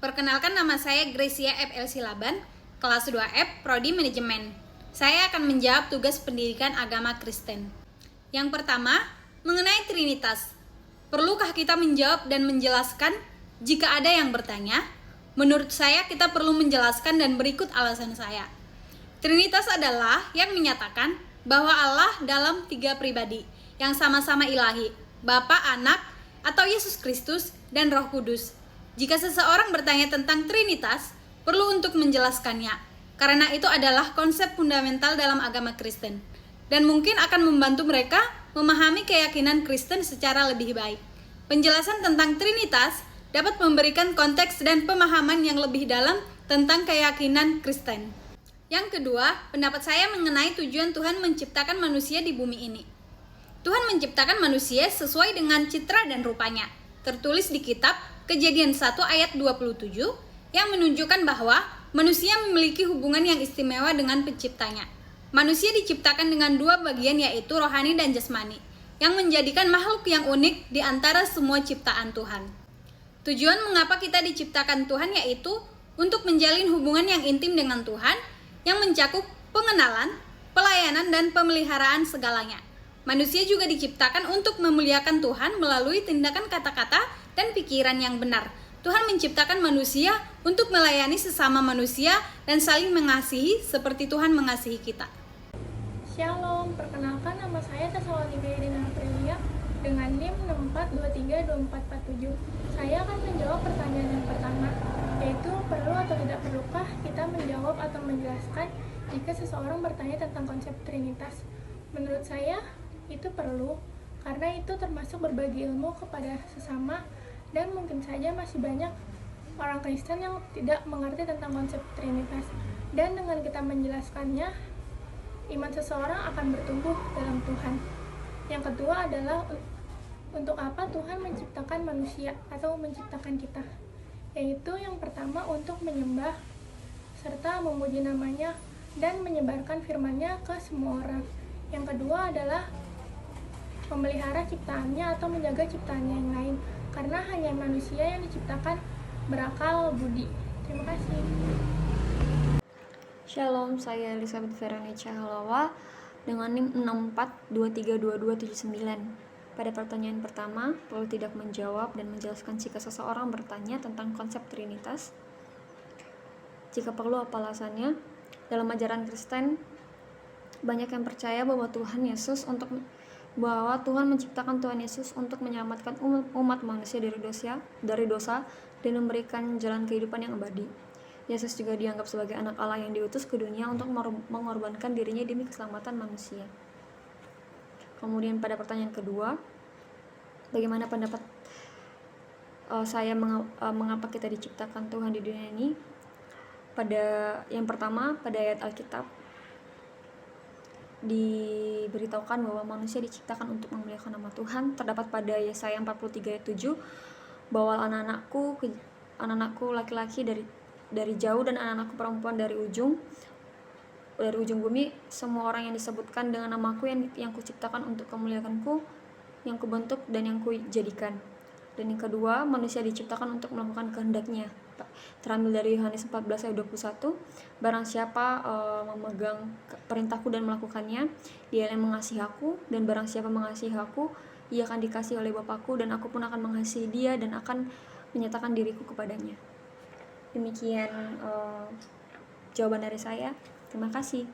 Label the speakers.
Speaker 1: Perkenalkan, nama saya Gracia F.L. Silaban, kelas 2F, Prodi Manajemen. Saya akan menjawab tugas pendidikan agama Kristen. Yang pertama, mengenai Trinitas. Perlukah kita menjawab dan menjelaskan jika ada yang bertanya? Menurut saya, kita perlu menjelaskan dan berikut alasan saya. Trinitas adalah yang menyatakan bahwa Allah dalam 3 pribadi yang sama-sama ilahi, Bapa, Anak, atau Yesus Kristus, dan Roh Kudus. Jika seseorang bertanya tentang Trinitas, perlu untuk menjelaskannya, karena itu adalah konsep fundamental dalam agama Kristen, dan mungkin akan membantu mereka memahami keyakinan Kristen secara lebih baik. Penjelasan tentang Trinitas dapat memberikan konteks dan pemahaman yang lebih dalam tentang keyakinan Kristen. Yang kedua, pendapat saya mengenai tujuan Tuhan menciptakan manusia di bumi ini. Tuhan menciptakan manusia sesuai dengan citra dan rupanya. Tertulis di kitab Kejadian 1 ayat 27 yang menunjukkan bahwa manusia memiliki hubungan yang istimewa dengan penciptanya. Manusia diciptakan dengan 2 bagian, yaitu rohani dan jasmani, yang menjadikan makhluk yang unik di antara semua ciptaan Tuhan. Tujuan mengapa kita diciptakan Tuhan yaitu untuk menjalin hubungan yang intim dengan Tuhan yang mencakup pengenalan, pelayanan, dan pemeliharaan segalanya. Manusia juga diciptakan untuk memuliakan Tuhan melalui tindakan kata-kata dan pikiran yang benar. Tuhan menciptakan manusia untuk melayani sesama manusia dan saling mengasihi seperti Tuhan mengasihi kita.
Speaker 2: Shalom, perkenalkan nama saya Tasawati Dina Aprilia dengan NIM 64232447. Saya akan menjawab pertanyaan yang pertama, yaitu perlu atau tidak perlukah kita menjawab atau menjelaskan jika seseorang bertanya tentang konsep Trinitas. Menurut saya, itu perlu, karena itu termasuk berbagi ilmu kepada sesama, dan mungkin saja masih banyak orang Kristen yang tidak mengerti tentang konsep Trinitas. Dan dengan kita menjelaskannya, iman seseorang akan bertumbuh dalam Tuhan. Yang kedua adalah untuk apa Tuhan menciptakan manusia atau menciptakan kita, yaitu yang pertama untuk menyembah serta memuji namanya dan menyebarkan firman-Nya ke semua orang. Yang kedua adalah memelihara ciptaannya atau menjaga ciptaannya yang lain, karena hanya manusia yang diciptakan berakal budi. Terima kasih.
Speaker 3: Shalom, saya Elizabeth Veronica Halawa dengan NIM 64232279. Pada pertanyaan pertama, perlu tidak menjawab dan menjelaskan jika seseorang bertanya tentang konsep Trinitas. Jika perlu, apa alasannya? Dalam ajaran Kristen, banyak yang percaya bahwa Tuhan menciptakan Tuhan Yesus untuk menyelamatkan umat manusia dari dosa dan memberikan jalan kehidupan yang abadi. Yesus juga dianggap sebagai anak Allah yang diutus ke dunia untuk mengorbankan dirinya demi keselamatan manusia. Kemudian pada pertanyaan kedua, bagaimana pendapat saya mengapa kita diciptakan Tuhan di dunia ini? Yang pertama, pada ayat Alkitab diberitahukan bahwa manusia diciptakan untuk memuliakan nama Tuhan. Terdapat pada Yesaya 43 ayat 7 bahwa anak-anakku laki-laki dari jauh dan anak-anakku perempuan dari ujung bumi, semua orang yang disebutkan dengan namaku yang kuciptakan untuk kemuliaanku, yang kubentuk dan yang kujadikan. Dan yang kedua, manusia diciptakan untuk melakukan kehendak-Nya. Terambil dari Yohanes 14 ayat 21, barang siapa memegang perintahku dan melakukannya, dia yang mengasihi aku, dan barang siapa mengasihi aku, ia akan dikasihi oleh Bapakku, dan aku pun akan mengasihi dia dan akan menyatakan diriku kepadanya. Demikian jawaban dari saya. Terima kasih.